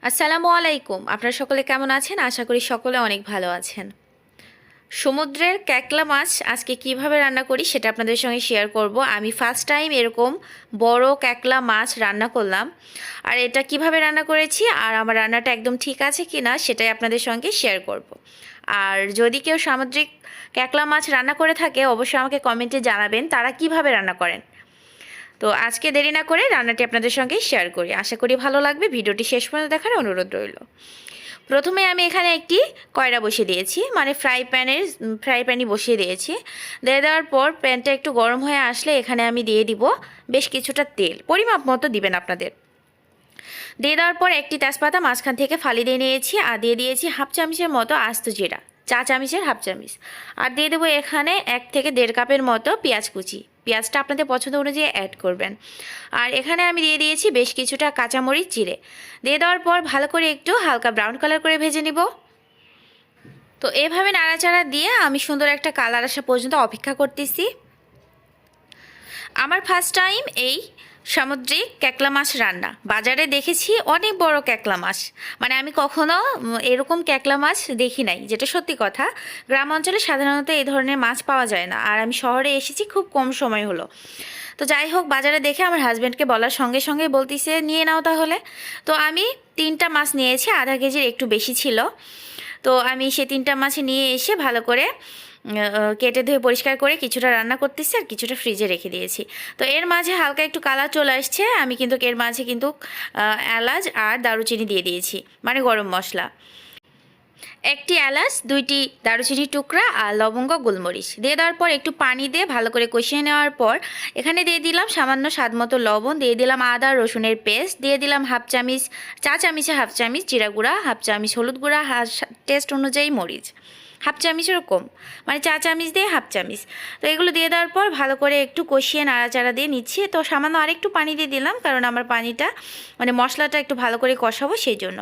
আসসালামু আলাইকুম। আপনারা সকলে কেমন আছেন? আশা করি সকলে অনেক ভালো আছেন। সমুদ্রের ক্যাকলা মাছ আজকে কিভাবে রান্না করি সেটা আপনাদের সঙ্গে শেয়ার করব। আমি ফার্স্ট টাইম এরকম বড় ক্যাকলা মাছ রান্না করলাম। আর এটা কিভাবে রান্না করেছি আর আমার রান্নাটা একদম ঠিক আছে কি না সেটাই আপনাদের সঙ্গে শেয়ার করব। আর যদি কেউ সামুদ্রিক ক্যাকলা মাছ রান্না করে থাকে অবশ্যই আমাকে কমেন্টে জানাবেন তারা কিভাবে রান্না করেন। তো আজকে দেরি না করে রান্নাটি আপনাদের সঙ্গে শেয়ার করি। আশা করি ভালো লাগবে। ভিডিওটি শেষ পর্যন্ত দেখার অনুরোধ রইল। প্রথমে আমি এখানে একটি কয়রা বসিয়ে দিয়েছি, মানে ফ্রাই প্যানই বসিয়ে দিয়েছি। দিয়ে দেওয়ার পর প্যানটা একটু গরম হয়ে আসলে এখানে আমি দিয়ে দিব বেশ কিছুটা তেল, পরিমাপ মতো দিবেন আপনাদের। দিয়ে দেওয়ার পর একটি তেজপাতা মাঝখান থেকে ফালি দিয়ে নিয়েছি আর দিয়ে দিয়েছি হাফ চামচের মতো আস্ত জিরা, চা চামচের হাফ চামচ। আর দিয়ে দেবো এখানে 1 থেকে 1.5 কাপের মতো পেঁয়াজ কুচি। পেঁয়াজটা আপনাদের পছন্দ অনুযায়ী অ্যাড করবেন। আর এখানে আমি দিয়ে দিয়েছি বেশ কিছুটা কাঁচামরিচ চিড়ে। দিয়ে দেওয়ার পর ভালো করে একটু হালকা ব্রাউন কালার করে ভেজে নিব। তো এভাবে নাড়াচাড়া দিয়ে আমি সুন্দর একটা কালার আসা পর্যন্ত অপেক্ষা করতেছি। আমার ফার্স্ট টাইম এই সামুদ্রিক ক্যাকলা মাছ রান্না। বাজারে দেখেছি অনেক বড় ক্যাকলা মাছ, মানে আমি কখনো এরকম ক্যাকলা মাছ দেখি নাই, যেটা সত্যি কথা। গ্রাম অঞ্চলে সাধারণত এই ধরনের মাছ পাওয়া যায় না, আর আমি শহরে এসেছি খুব কম সময় হলো। তো যাই হোক, বাজারে দেখে আমার হাজব্যান্ডকে বলার সঙ্গে সঙ্গে বলতেছে নিয়ে নাও তাহলে। তো আমি 3টা মাছ নিয়েছি, আধা কেজির একটু বেশি ছিল। তো আমি সে 3টা মাছ নিয়ে এসে ভালো করে কেটে ধুয়ে পরিষ্কার করে কিছুটা রান্না করতেছি আর কিছুটা ফ্রিজে রেখে দিয়েছি। তো এর মাঝে হালকা একটু কালার চলে আসছে, আমি কিন্তু এর মাঝে কিন্তু এলাচ আর দারুচিনি দিয়ে দিয়েছি, মানে গরম মশলা। 1টি এলাচ, 2টি দারুচিনি টুকরা আর লবঙ্গ গোলমরিচ দিয়ে দেওয়ার পর একটু পানি দিয়ে ভালো করে কষিয়ে নেওয়ার পর এখানে দিয়ে দিলাম সামান্য স্বাদ মতো লবণ, দিয়ে দিলাম আদা রসুনের পেস্ট, দিয়ে দিলাম চা চামচে হাফ চামচ জিরা গুঁড়া, হাফ চামচ হলুদ গুঁড়া, টেস্ট অনুযায়ী মরিচ হাফ চামচেরও কম, মানে চা চামচ দিয়ে হাফ চামচ। তো এগুলো দিয়ে দেওয়ার পর ভালো করে একটু কষিয়ে নাড়াচাড়া দিয়ে নিচ্ছি। তো সামান্য আরেকটু পানি দিয়ে দিলাম, কারণ আমার পানিটা মানে মশলাটা একটু ভালো করে কষাবো সেই জন্য।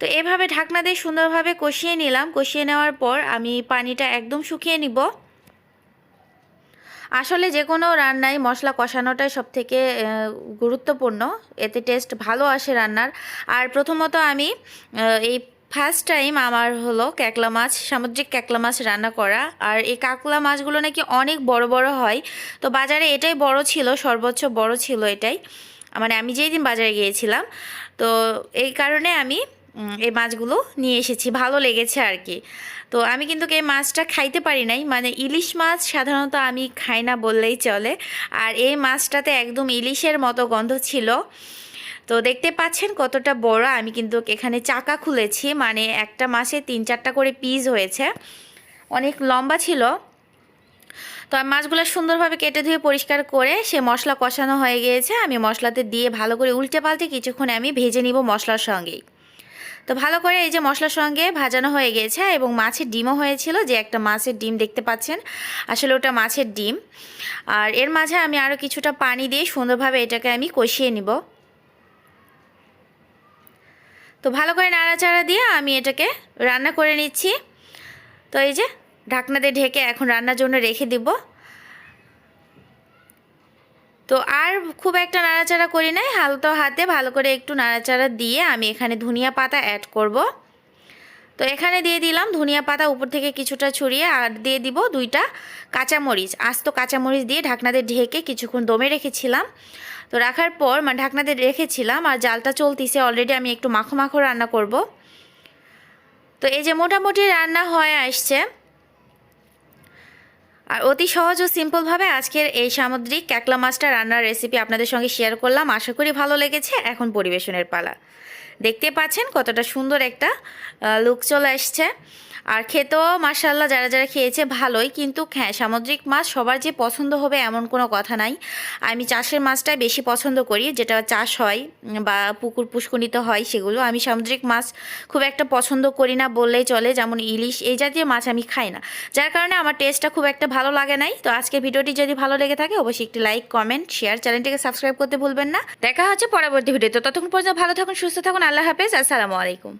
তো এভাবে ঢাকনা দিয়ে সুন্দরভাবে কষিয়ে নিলাম। কষিয়ে নেওয়ার পর আমি পানিটা একদম শুকিয়ে নিব। আসলে যে কোনো রান্নায় মশলা কষানোটাই সবথেকে গুরুত্বপূর্ণ, এতে টেস্ট ভালো আসে রান্নার। আর প্রথমত আমি এই ফার্স্ট টাইম আমার হলো ক্যাকলা মাছ, সামুদ্রিক ক্যাকলা মাছ রান্না করা। আর এই কাকলা মাছগুলো নাকি অনেক বড় বড় হয়। তো বাজারে এটাই বড় ছিল, সর্বোচ্চ বড় ছিল এটাই, মানে আমি যেই দিন বাজারে গিয়েছিলাম। তো এই কারণে আমি এই মাছগুলো নিয়ে এসেছি, ভালো লেগেছে আর কি। তো আমি কিন্তু এই মাছটা খাইতে পারি নাই, মানে ইলিশ মাছ সাধারণত আমি খাই না বললেই চলে। আর এই মাছটাতে একদম ইলিশের মতো গন্ধ ছিল। তো দেখতে পাচ্ছেন কতটা বড়। আমি কিন্তু এখানে চাকা খুলেছি, মানে একটা মাছে 3-4টা করে পিস হয়েছে, অনেক লম্বা ছিল। তো আমি মাছগুলো সুন্দরভাবে কেটে ধুয়ে পরিষ্কার করে সে মশলা কষানো হয়ে গিয়েছে। আমি মশলাতে দিয়ে ভালো করে উল্টে পাল্টে কিছুক্ষণ আমি ভেজে নিব মশলার সঙ্গেই। তো ভালো করে এই যে মশলার সঙ্গে ভাজানো হয়ে গেছে, এবং মাছের ডিমও হয়েছিল, যে একটা মাছের ডিম দেখতে পাচ্ছেন, আসলে ওটা মাছের ডিম। আর এর মাঝে আমি আরও কিছুটা পানি দিয়ে সুন্দরভাবে এটাকে আমি কষিয়ে নিব। তো ভালো করে নাড়াচাড়া দিয়ে আমি এটাকে রান্না করে নিচ্ছি। তো এই যে ঢাকনা দিয়ে ঢেকে এখন রান্নার জন্য রেখে দিব। তো আর খুব একটা নাড়াচাড়া করি নাই, হালকা হাতে ভালো করে একটু নাড়াচাড়া দিয়ে আমি এখানে ধনিয়া পাতা অ্যাড করব। তো এখানে দিয়ে দিলাম ধনিয়া পাতা উপর থেকে কিছুটা ছড়িয়ে, আর দিয়ে দিব 2টা কাঁচামরিচ, আস্ত কাঁচামরিচ দিয়ে ঢাকনা দিয়ে ঢেকে কিছুক্ষণ দমে রেখেছিলাম। তো রাখার পর মানে ঢাকনা দিয়ে রেখেছিলাম, আর জালটা চলতিছে অলরেডি, আমি একটু মাখো মাখো রান্না করব। তো এই যে মোটামুটি রান্না হয়ে আসছে। আর অতি সহজ ও সিম্পলভাবে আজকের এই সামুদ্রিক ক্যাকলা মাছটা রান্নার রেসিপি আপনাদের সঙ্গে শেয়ার করলাম। আশা করি ভালো লেগেছে। এখন পরিবেশনের পালা। দেখতে পাচ্ছেন কতটা সুন্দর একটা লুক চলে আসছে। আর খেতেও মাশাআল্লাহ যারা যারা খেয়েছে ভালোই, কিন্তু হ্যাঁ, সামুদ্রিক মাছ সবার যে পছন্দ হবে এমন কোনো কথা নাই। আমি চাষের মাছটাই বেশি পছন্দ করি, যেটা চাষ হয় বা পুকুর পুষ্করিতে হয় সেগুলো। আমি সামুদ্রিক মাছ খুব একটা পছন্দ করি না বললেই চলে, যেমন ইলিশ এই জাতীয় মাছ আমি খাই না, যার কারণে আমার টেস্টটা খুব একটা ভালো লাগে নাই। তো আজকের ভিডিওটি যদি ভালো লেগে থাকে অবশ্যই একটি লাইক, কমেন্ট, শেয়ার, চ্যানেলটিকে সাবস্ক্রাইব করতে ভুলবেন না। দেখা হচ্ছে পরবর্তী ভিডিওতে। ততক্ষণ পর্যন্ত ভালো থাকুন, সুস্থ থাকুন। আল্লাহ হাফেজ। আসসালামু আলাইকুম।